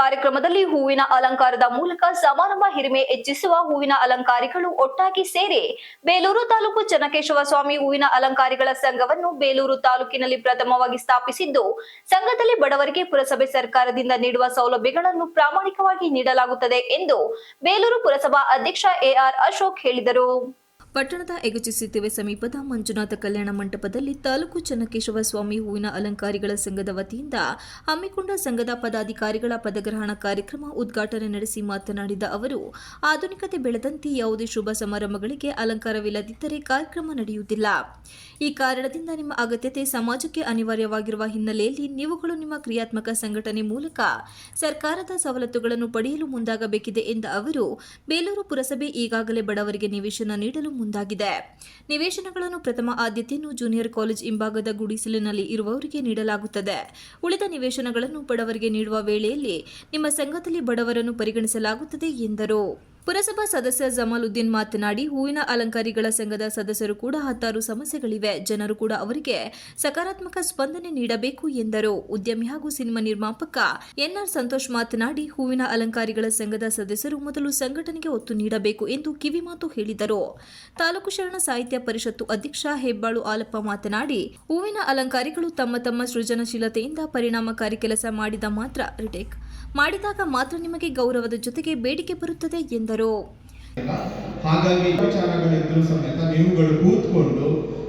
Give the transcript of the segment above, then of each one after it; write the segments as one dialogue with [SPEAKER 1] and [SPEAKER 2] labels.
[SPEAKER 1] ಕಾರ್ಯಕ್ರಮದಲ್ಲಿ ಹೂವಿನ ಅಲಂಕಾರದ ಮೂಲಕ ಸಮಾರಂಭ ಹಿರಿಮೆ ಹೆಚ್ಚಿಸುವ ಹೂವಿನ ಅಲಂಕಾರಿಗಳು ಒಟ್ಟಾಗಿ ಸೇರಿ ಬೇಲೂರು ತಾಲೂಕು ಚನ್ನಕೇಶವ ಸ್ವಾಮಿ ಹೂವಿನ ಅಲಂಕಾರಿಗಳ ಸಂಘವನ್ನು ಬೇಲೂರು ತಾಲೂಕಿನಲ್ಲಿ ಪ್ರಥಮವಾಗಿ ಸ್ಥಾಪಿಸಿದ್ದು, ಸಂಘದಲ್ಲಿ ಬಡವರಿಗೆ ಪುರಸಭೆ ಸರ್ಕಾರದಿಂದ ನೀಡುವ ಸೌಲಭ್ಯಗಳನ್ನು ಪ್ರಾಮಾಣಿಕವಾಗಿ ನೀಡಲಾಗುತ್ತದೆ ಎಂದು ಬೇಲೂರು ಪುರಸಭಾ ಅಧ್ಯಕ್ಷ ಎಆರ್ ಅಶೋಕ್ ಹೇಳಿದರು. ಪಟ್ಟಣದ ಎಗುಚಿಸಿದ್ದೇವೆ ಸಮೀಪದ ಮಂಜುನಾಥ ಕಲ್ಯಾಣ ಮಂಟಪದಲ್ಲಿ ತಾಲೂಕು ಚನ್ನಕೇಶವ ಸ್ವಾಮಿ ಹೂವಿನ ಅಲಂಕಾರಿಗಳ ಸಂಘದ ವತಿಯಿಂದ ಹಮ್ಮಿಕೊಂಡ ಸಂಘದ ಪದಾಧಿಕಾರಿಗಳ ಪದಗ್ರಹಣ ಕಾರ್ಯಕ್ರಮ ಉದ್ಘಾಟನೆ ನಡೆಸಿ ಮಾತನಾಡಿದ ಅವರು, ಆಧುನಿಕತೆ ಬೆಳೆದಂತೆ ಯಾವುದೇ ಶುಭ ಸಮಾರಂಭಗಳಿಗೆ ಅಲಂಕಾರವಿಲ್ಲದಿದ್ದರೆ ಕಾರ್ಯಕ್ರಮ ನಡೆಯುವುದಿಲ್ಲ. ಈ ಕಾರಣದಿಂದ ನಿಮ್ಮ ಅಗತ್ಯತೆ ಸಮಾಜಕ್ಕೆ ಅನಿವಾರ್ಯವಾಗಿರುವ ಹಿನ್ನೆಲೆಯಲ್ಲಿ ನೀವುಗಳು ನಿಮ್ಮ ಕ್ರಿಯಾತ್ಮಕ ಸಂಘಟನೆ ಮೂಲಕ ಸರ್ಕಾರದ ಸವಲತ್ತುಗಳನ್ನು ಪಡೆಯಲು ಮುಂದಾಗಬೇಕಿದೆ ಎಂದ ಅವರು, ಬೇಲೂರು ಪುರಸಭೆ ಈಗಾಗಲೇ ಬಡವರಿಗೆ ನಿವೇಶನ ನೀಡಲು ಮುಂದಾಗಿದೆ. ನಿವೇಶನಗಳನ್ನು ಪ್ರಥಮ ಆದ್ಯತೆಯನ್ನು ಜೂನಿಯರ್ ಕಾಲೇಜ್ ಹಿಂಭಾಗದ ಗುಡಿಸಲಿನಲ್ಲಿ ಇರುವವರಿಗೆ ನೀಡಲಾಗುತ್ತದೆ. ಉಳಿದ ನಿವೇಶನಗಳನ್ನು ಬಡವರಿಗೆ ನೀಡುವ ವೇಳೆಯಲ್ಲಿ ನಿಮ್ಮ ಸಂಘದಲ್ಲಿ ಬಡವರನ್ನು ಪರಿಗಣಿಸಲಾಗುತ್ತದೆ ಎಂದರು. ಪುರಸಭಾ ಸದಸ್ಯ ಜಮಾಲುದ್ದೀನ್ ಮಾತನಾಡಿ, ಹೂವಿನ ಅಲಂಕಾರಿಗಳ ಸಂಘದ ಸದಸ್ಯರು ಕೂಡ ಹತ್ತಾರು ಸಮಸ್ಯೆಗಳಿವೆ. ಜನರು ಕೂಡ ಅವರಿಗೆ ಸಕಾರಾತ್ಮಕ ಸ್ಪಂದನೆ ನೀಡಬೇಕು ಎಂದರು. ಉದ್ಯಮಿ ಹಾಗೂ ಸಿನಿಮಾ ನಿರ್ಮಾಪಕ ಎನ್ಆರ್ ಸಂತೋಷ್ ಮಾತನಾಡಿ, ಹೂವಿನ ಅಲಂಕಾರಿಗಳ ಸಂಘದ ಸದಸ್ಯರು ಮೊದಲು ಸಂಘಟನೆಗೆ ಒತ್ತು ನೀಡಬೇಕು ಎಂದು ಕಿವಿಮಾತು ಹೇಳಿದರು. ತಾಲೂಕು ಶರಣ ಸಾಹಿತ್ಯ ಪರಿಷತ್ತು ಅಧ್ಯಕ್ಷ ಹೆಬ್ಬಾಳು ಆಲಪ್ಪ ಮಾತನಾಡಿ, ಹೂವಿನ ಅಲಂಕಾರಿಗಳು ತಮ್ಮ ತಮ್ಮ ಸೃಜನಶೀಲತೆಯಿಂದ ಪರಿಣಾಮಕಾರಿ ಕೆಲಸ ಮಾಡಿದಾಗ ಮಾತ್ರ ನಿಮಗೆ ಗೌರವದ ಜೊತೆಗೆ ಬೇಡಿಕೆ ಬರುತ್ತದೆ ಎಂದರು.
[SPEAKER 2] ಹಾಗಾಗಿ ವಿಚಾರಗಳಿದ್ರೂ ಸಮೇತ ನೀವುಗಳು ಕೂತ್ಕೊಂಡು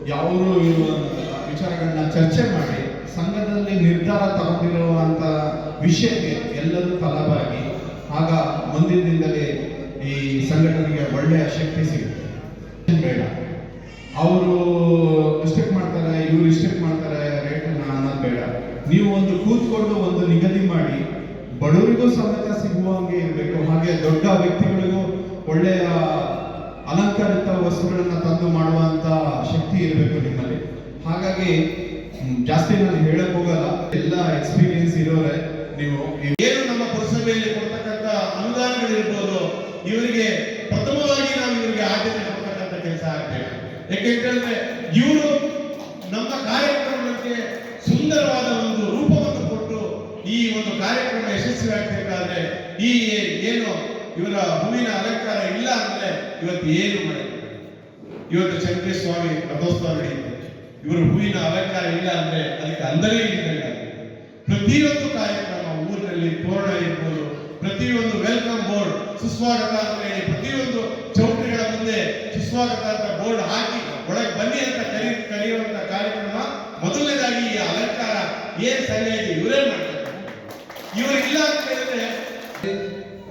[SPEAKER 2] ಯಾವರು ಇರುವ ವಿಚಾರಗಳನ್ನ ಚರ್ಚೆ ಮಾಡಿ ಸಂಘದಲ್ಲಿ ನಿರ್ಧಾರ ತಗೊಂಡಿರುವಂತ ವಿಷಯಕ್ಕೆ ಎಲ್ಲರೂ ತಲಬಾಗಿ ಆಗ ಮುಂದಿನಿಂದಲೇ ಈ ಸಂಘಟನೆಗೆ ಒಳ್ಳೆಯ ಶಕ್ತಿ ಸಿಗುತ್ತೆ. ಬೇಡ ಅವರು ಇಷ್ಟಕ್ಕೆ ಮಾಡ್ತಾರೆ, ಇವರು ಇಷ್ಟಕ್ಕೆ ಮಾಡ್ತಾರೆ ರೇಟ್ ಅನ್ನೋದು ಬೇಡ. ನೀವು ಒಂದು ಕೂತ್ಕೊಂಡು ಒಂದು ನಿಗದಿ ಮಾಡಿ ಬಡವರಿಗೂ ಸಮೇತ ಸಿಗುವಂಗೆ ಇರಬೇಕು. ಹಾಗೆ ದೊಡ್ಡ ವ್ಯಕ್ತಿಗಳಿಗೂ ಒಳ್ಳೆಯ ಅಲಂಕಾರಿತ ವಸ್ತುಗಳನ್ನ ತಂದು ಮಾಡುವಂತ ಶಕ್ತಿ ಇರಬೇಕು ನಿಮ್ಮಲ್ಲಿ. ಹಾಗಾಗಿ ಜಾಸ್ತಿ ನಾನು ಹೇಳಕ್ ಹೋಗಲ್ಲ, ಎಲ್ಲ ಎಕ್ಸ್ಪೀರಿಯನ್ಸ್ ಇರೋರೆ. ನೀವು ಏನು ನಮ್ಮ ಪುರಸಭೆಯಲ್ಲಿ ಕೊಡ್ತಕ್ಕಂಥ ಅನುದಾನಗಳಿರ್ಬೋದು, ಇವರಿಗೆ ಪ್ರಥಮವಾಗಿ ನಾವು ಇವರಿಗೆ ಆದ್ಯತೆ ಕೊಡ್ತಕ್ಕಂಥ ಕೆಲಸ ಆಗ್ಬೇಕು. ಯಾಕೆಂತಂದ್ರೆ ಇವರು ನಮ್ಮ ಕಾರ್ಯಕ್ರಮಕ್ಕೆ ಸುಂದರವಾದ ಒಂದು ರೂಪವನ್ನು ಕೊಟ್ಟು ಈ ಒಂದು ಕಾರ್ಯಕ್ರಮ ಯಶಸ್ವಿ ಆಗ್ಬೇಕಾದ್ರೆ ಈ ಏನು ಇವರ ಹೂವಿನ ಅಲಂಕಾರ ಇಲ್ಲ ಅಂದ್ರೆ ಇವತ್ತು ಏನು ಮಾಡಿದ್ದಾರೆ. ಇವತ್ತು ಚನ್ನಕೇಶವ ಸ್ವಾಮಿ ರಥೋತ್ಸವ ನಡೆಯುತ್ತೆ, ಇವರು ಹೂವಿನ ಅಲಂಕಾರ ಇಲ್ಲ ಅಂದ್ರೆ ಅದಕ್ಕೆ ಅಂದರೆ ಇಲ್ಲ. ಪ್ರತಿಯೊಂದು ಕಾರ್ಯಕ್ರಮ ಊರಿನಲ್ಲಿ ತೋರಣ ಇರ್ಬೋದು, ಪ್ರತಿಯೊಂದು ವೆಲ್ಕಮ್ ಬೋರ್ಡ್ ಸುಸ್ವಾಗತ ಅಂತ ಹೇಳಿ ಪ್ರತಿಯೊಂದು ಚೌಟ್ರಿಗಳ ಮುಂದೆ ಸುಸ್ವಾಗತ ಅಂತ ಬೋರ್ಡ್ ಹಾಕಿ ಒಳಗೆ ಬನ್ನಿ ಅಂತ ಕರೆಯುವಂತ ಕಾರ್ಯಕ್ರಮ ಮೊದಲನೇದಾಗಿ ಈ ಅಲಂಕಾರ ಏನ್ ಸರಿಯಾಗಿ ಇವರೇ ಮಾಡ್ತಾರೆ. ಇವರಿಲ್ಲ ಅಂತ ಹೇಳಿದ್ರೆ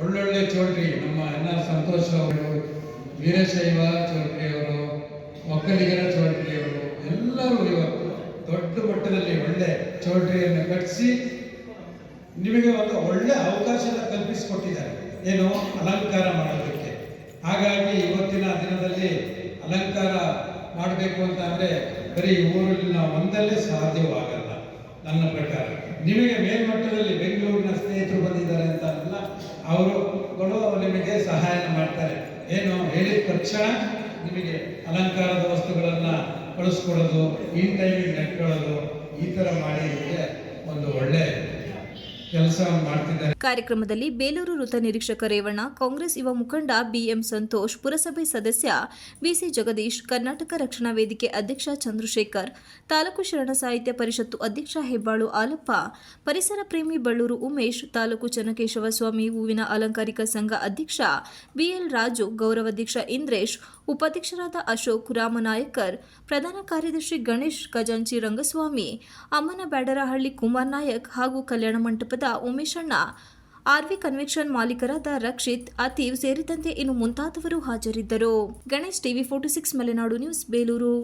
[SPEAKER 3] ಒಳ್ಳೊಳ್ಳೆ ಚೌಟ್ರಿ ನಮ್ಮ ಎನ್ಆರ್ ಸಂತೋಷ್ ಅವರು, ವೀರಶೈವ ಚೌಟ್ರಿ ಅವರು, ಒಕ್ಕಲಿಗರ ಚೌಟ್ರಿ ಅವರು ಎಲ್ಲರೂ ಇವತ್ತು ದೊಡ್ಡ ಮಟ್ಟದಲ್ಲಿ ಒಳ್ಳೆ ಚೌಟ್ರಿಯನ್ನು ಕಟ್ಟಿಸಿ ನಿಮಗೆ ಒಂದು ಒಳ್ಳೆ ಅವಕಾಶನ ಕಲ್ಪಿಸಿಕೊಟ್ಟಿದ್ದಾರೆ, ಏನು ಅಲಂಕಾರ ಮಾಡೋದಕ್ಕೆ. ಹಾಗಾಗಿ ಇವತ್ತಿನ ದಿನದಲ್ಲಿ ಅಲಂಕಾರ ಮಾಡಬೇಕು ಅಂತ ಅಂದರೆ ಬರೀ ಊರಿನ ಒಂದಲ್ಲೇ ಸಾಧ್ಯವಾಗಲ್ಲ. ನನ್ನ ಪ್ರಕಾರ ನಿಮಗೆ ಮೇಲ್ಮಟ್ಟದಲ್ಲಿ ಬೆಂಗಳೂರಿನ ಸ್ನೇಹಿತರು ಬಂದಿದ್ದಾರೆ ಅಂತ ಅಲ್ಲ, ಅವರುಗಳು ನಿಮಗೆ ಸಹಾಯ ಮಾಡ್ತಾರೆ. ಏನು ಹೇಳಿದ ತಕ್ಷಣ ನಿಮಗೆ ಅಲಂಕಾರದ ವಸ್ತುಗಳನ್ನು ಕಳಿಸ್ಕೊಡೋದು, ಇನ್ ಟೈಮಿಗೆ ನೆಟ್ಕೊಳ್ಳೋದು, ಈ ಥರ ಮಾಡಿ ಒಂದು ಒಳ್ಳೆ ಕೆಲಸವನ್ನು ಮಾಡ್ತಿದ್ದಾರೆ.
[SPEAKER 1] ಕಾರ್ಯಕ್ರಮದಲ್ಲಿ ಬೇಲೂರು ವೃತ್ತ ನಿರೀಕ್ಷಕ ರೇವಣ್ಣ, ಕಾಂಗ್ರೆಸ್ ಯುವ ಮುಖಂಡ ಬಿಎಂ ಸಂತೋಷ್, ಪುರಸಭೆ ಸದಸ್ಯ ಬಿಸಿ ಜಗದೀಶ್, ಕರ್ನಾಟಕ ರಕ್ಷಣಾ ವೇದಿಕೆ ಅಧ್ಯಕ್ಷ ಚಂದ್ರಶೇಖರ್, ತಾಲೂಕು ಶರಣ ಸಾಹಿತ್ಯ ಪರಿಷತ್ತು ಅಧ್ಯಕ್ಷ ಹೆಬ್ಬಾಳು ಆಲಪ್ಪ, ಪರಿಸರ ಪ್ರೇಮಿ ಬಳ್ಳೂರು ಉಮೇಶ್, ತಾಲೂಕು ಚನ್ನಕೇಶವ ಸ್ವಾಮಿ ಹೂವಿನ ಅಲಂಕಾರಿಕ ಸಂಘ ಅಧ್ಯಕ್ಷ ಬಿಎಲ್ ರಾಜು, ಗೌರವಾಧ್ಯಕ್ಷ ಇಂದ್ರೇಶ್, ಉಪಾಧ್ಯಕ್ಷರಾದ ಅಶೋಕ್ ರಾಮನಾಯಕರ್, ಪ್ರಧಾನ ಕಾರ್ಯದರ್ಶಿ ಗಣೇಶ್, ಖಜಾಂಚಿ ರಂಗಸ್ವಾಮಿ, ಅಮ್ಮನ ಬ್ಯಾಡರಹಳ್ಳಿ ಕುಮಾರ್ ನಾಯಕ್ ಹಾಗೂ ಕಲ್ಯಾಣ ಮಂಟಪದ ಉಮೇಶಣ್ಣ, ಆರ್ವಿ ಕನ್ವೆನ್ಷನ್ ಮಾಲೀಕರಾದ ರಕ್ಷಿತ್, ಅತೀವ್ ಸೇರಿದಂತೆ ಇನ್ನು ಮುಂತಾದವರು ಹಾಜರಿದ್ದರು. Ganesh, TV 46 Malenadu news, Belur.